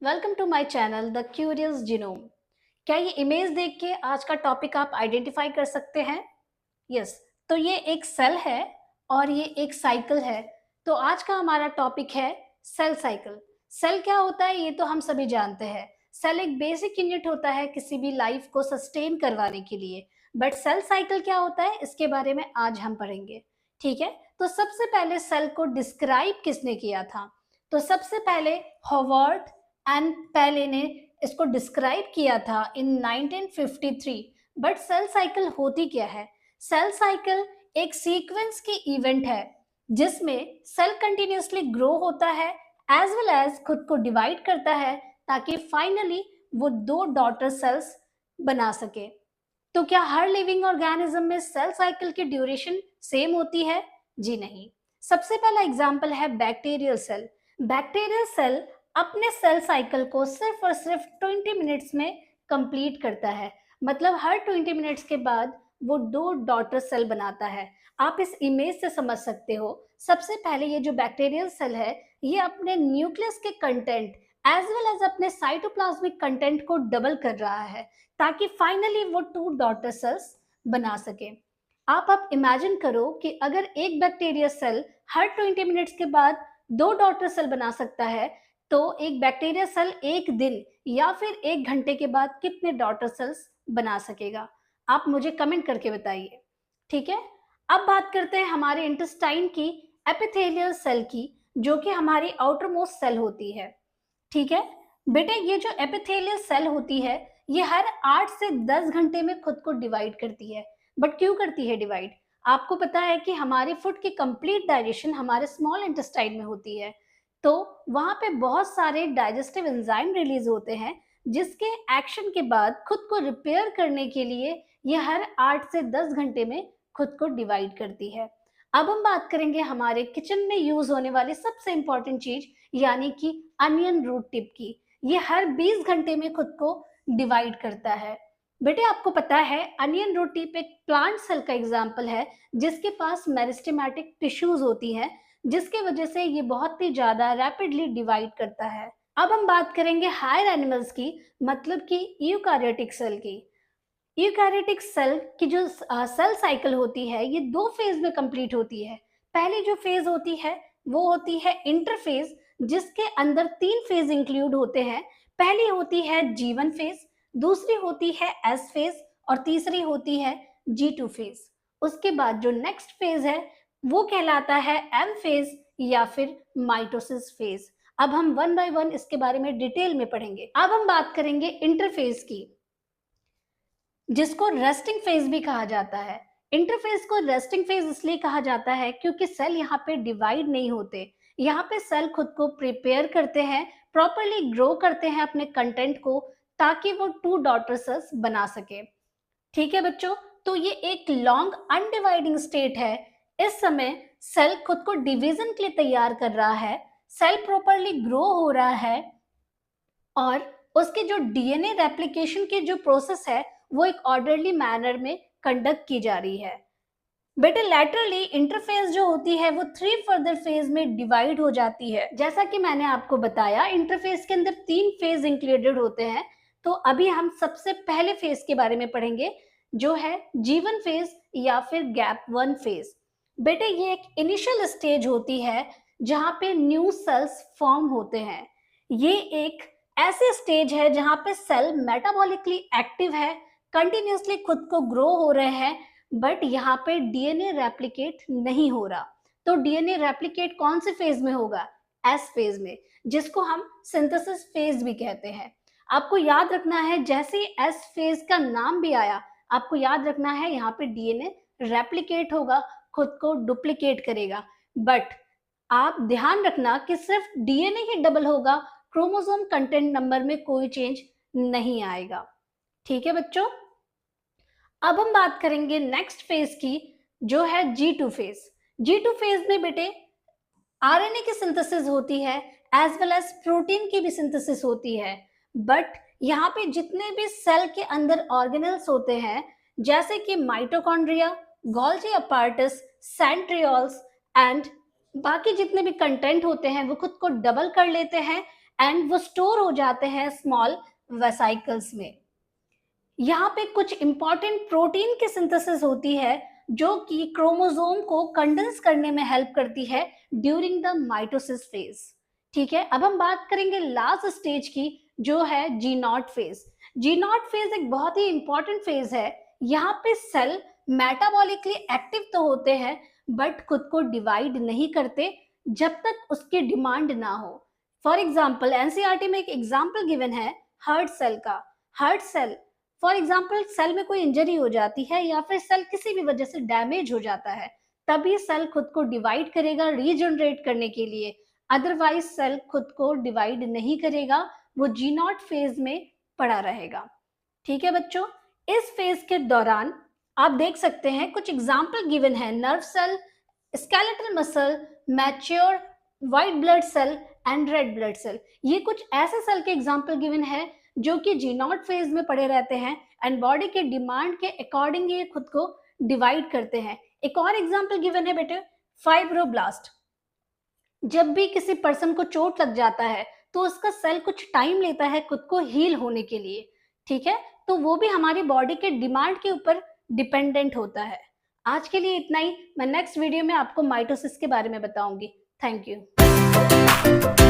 Welcome to my channel the curious genome. क्या ये image देख के आज का टॉपिक आप आइडेंटिफाई कर सकते हैं? यस। तो ये एक सेल है और ये एक साइकिल है। तो आज का हमारा टॉपिक है सेल साइकिल। सेल क्या होता है ये तो हम सभी जानते हैं। सेल एक बेसिक यूनिट होता है किसी भी लाइफ को सस्टेन करवाने के लिए। बट सेल साइकिल क्या होता है इसके बारे में आज हम पढ़ेंगे। ठीक है। तो सबसे पहले सेल को डिस्क्राइब किसने किया था? तो सबसे पहले हॉवर्ड एंड पेले ने इसको डिस्क्राइब किया था इन 1953। बट सेल साइकिल होती क्या है? सेल साइकिल एक सीक्वेंस की इवेंट है जिसमें सेल कंटिन्यूसली ग्रो होता है एज वेल एज खुद को डिवाइड करता है ताकि फाइनली वो दो डॉटर सेल्स बना सके। तो क्या हर लिविंग ऑर्गेनिज्म में सेल साइकिल की ड्यूरेशन सेम होती है? जी नहीं। सबसे पहला एग्जांपल है बैक्टीरियल सेल। बैक्टीरियल सेल अपने सेल साइकिल को सिर्फ और सिर्फ 20 मिनट्स में कंप्लीट करता है। मतलब हर 20 मिनट्स के बाद वो दो डॉटर सेल बनाता है। आप इस इमेज से समझ सकते हो। सबसे पहले ये जो बैक्टीरियल सेल है ये अपने न्यूक्लियस के कंटेंट एज वेल एज अपने साइटोप्लाज्मिक कंटेंट को डबल कर रहा है ताकि फाइनली वो टू डॉटर सेल्स बना सके। आप अब इमेजिन करो कि अगर एक बैक्टीरिया सेल हर 20 मिनट्स के बाद दो डॉटर सेल बना सकता है तो एक बैक्टीरिया सेल एक दिन या फिर एक घंटे के बाद कितने डॉटर सेल्स बना सकेगा? आप मुझे कमेंट करके बताइए। ठीक है। अब बात करते हैं हमारे इंटेस्टाइन की एपिथेलियल सेल की, जो कि हमारी आउटर मोस्ट सेल होती है। ठीक है। बेटे ये जो एपिथेलियल सेल होती है ये हर 8 से 10 घंटे में खुद को डिवाइड करती है। बट क्यों करती है डिवाइड? आपको पता है कि हमारे फूड की कंप्लीट डाइजेशन हमारे स्मॉल इंटेस्टाइन में होती है। तो वहां पे बहुत सारे डाइजेस्टिव एंजाइम रिलीज होते हैं जिसके एक्शन के बाद खुद को रिपेयर करने के लिए ये हर 8 से 10 घंटे में खुद को डिवाइड करती है। अब हम बात करेंगे हमारे किचन में यूज होने वाली सबसे इंपॉर्टेंट चीज यानी कि अनियन रूट टिप की। ये हर 20 घंटे में खुद को डिवाइड करता है। बेटे आपको पता है अनियन रूट टिप एक प्लांट सेल का एग्जाम्पल है जिसके पास मेरिस्टेमेटिक टिश्यूज होती हैं जिसके वजह से ये बहुत ही ज्यादा रैपिडली डिवाइड करता है। अब हम बात करेंगे हायर एनिमल्स की, मतलब कि यूकारियोटिक सेल की। यूकैरियोटिक सेल की जो सेल साइकिल होती है ये दो फेज में कंप्लीट होती है। पहली जो फेज होती है वो होती है इंटरफेज जिसके अंदर तीन फेज इंक्लूड होते हैं। पहली होती है G1 फेज, दूसरी होती है S फेज और तीसरी होती है G2 फेज। उसके बाद जो नेक्स्ट फेज है वो कहलाता है M फेज या फिर माइटोसिस फेज। अब हम वन बाय वन इसके बारे में डिटेल में पढ़ेंगे। अब हम बात करेंगे इंटरफेज की जिसको रेस्टिंग फेज भी कहा जाता है। इंटरफेज को रेस्टिंग फेज इसलिए कहा जाता है क्योंकि सेल यहाँ पे डिवाइड नहीं होते। यहाँ पे सेल खुद को प्रिपेयर करते हैं, प्रॉपरली ग्रो करते हैं अपने कंटेंट को ताकि वो टू डॉटर सेल्स बना सके। ठीक है बच्चों। तो ये एक लॉन्ग अनडिवाइडिंग स्टेट है। इस समय सेल खुद को डिवीजन के लिए तैयार कर रहा है, सेल प्रॉपरली ग्रो हो रहा है और उसके जो डीएनए रेप्लिकेशन की जो प्रोसेस है वो एक ऑर्डरली मैनर में कंडक्ट की जा रही है। बेटे लैटरली इंटरफेज जो होती है वो 3 फर्दर फेज में डिवाइड हो जाती है। जैसा कि मैंने आपको बताया इंटरफेज के अंदर 3 फेज इंक्लूडेड होते हैं। तो अभी हम सबसे पहले फेज के बारे में पढ़ेंगे जो है G1 फेज या फिर गैप 1 फेज। बेटे ये एक इनिशियल स्टेज होती है जहां पे न्यू सेल्स फॉर्म होते हैं। ये एक ऐसे स्टेज है जहां पे सेल मेटाबॉलिकली एक्टिव है, कंटिन्यूसली खुद को ग्रो हो रहे हैं, बट यहाँ पे डीएनए रेप्लिकेट नहीं हो रहा। तो डीएनए रेप्लिकेट कौन से फेज में होगा? एस फेज में, जिसको हम सिंथेसिस फेज भी कहते हैं। आपको याद रखना है जैसे ही एस फेज का नाम भी आया आपको याद रखना है यहाँ पे डीएनए रेप्लिकेट होगा, खुद को डुप्लीकेट करेगा। बट आप ध्यान रखना कि सिर्फ डीएनए ही डबल होगा, क्रोमोसोम कंटेंट नंबर में कोई चेंज नहीं आएगा। ठीक है बच्चों। अब हम बात करेंगे नेक्स्ट फेज की जो है G2 फेज। G2 फेज में बेटे आरएनए की सिंथेसिस होती है एज वेल एज प्रोटीन की भी सिंथेसिस होती है। बट यहाँ पे जितने भी सेल के अंदर ऑर्गेनेल्स होते हैं जैसे कि mitochondria, Golgi apparatus, centrioles and बाकी जितने भी कंटेंट होते हैं वो खुद को डबल कर लेते हैं एंड वो स्टोर हो जाते हैं स्मॉल वेसाइकल्स में। यहाँ पे कुछ इंपॉर्टेंट प्रोटीन की सिंथेसिस होती है जो कि क्रोमोसोम को कंडेंस करने में हेल्प करती है ड्यूरिंग द माइटोसिस फेज। ठीक है, अब हम बात करेंगे लास्ट स्टेज की, जो है G naught phase. G naught phase एक बहुत ही इंपॉर्टेंट फेज है। यहाँ पे सेल मेटाबॉलिकली एक्टिव तो होते हैं बट खुद को डिवाइड नहीं करते जब तक उसकी डिमांड ना हो। फॉर एग्जाम्पल एनसीईआरटी में एक एग्जाम्पल गिवन है हार्ट सेल का। Heart cell, for example cell में कोई इंजरी हो जाती है या फिर सेल किसी भी वजह से डैमेज हो जाता है, तभी सेल खुद को डिवाइड करेगा रीजनरेट करने के लिए। अदरवाइज सेल खुद को डिवाइड नहीं करेगा, वो जी नॉट फेज में पड़ा रहेगा। ठीक है बच्चों, इस फेज के दौरान आप देख सकते हैं कुछ एग्जाम्पल गिवन है, nerve cell, skeletal muscle, mature white blood cell and red blood cell. ये कुछ ऐसे सेल के एग्जाम्पल गिवन है जो कि जी नॉट फेज में पड़े रहते हैं एंड बॉडी के डिमांड के अकॉर्डिंग ये खुद को डिवाइड करते हैं। एक और एग्जाम्पल गिवन है बेटे, फाइब्रोब्लास्ट। जब भी किसी पर्सन को चोट लग जाता है तो उसका सेल कुछ टाइम लेता है खुद को हील होने के लिए। ठीक है, तो वो भी हमारी बॉडी के डिमांड के ऊपर डिपेंडेंट होता है। आज के लिए इतना ही। मैं नेक्स्ट वीडियो में आपको माइटोसिस के बारे में बताऊंगी। Thank you.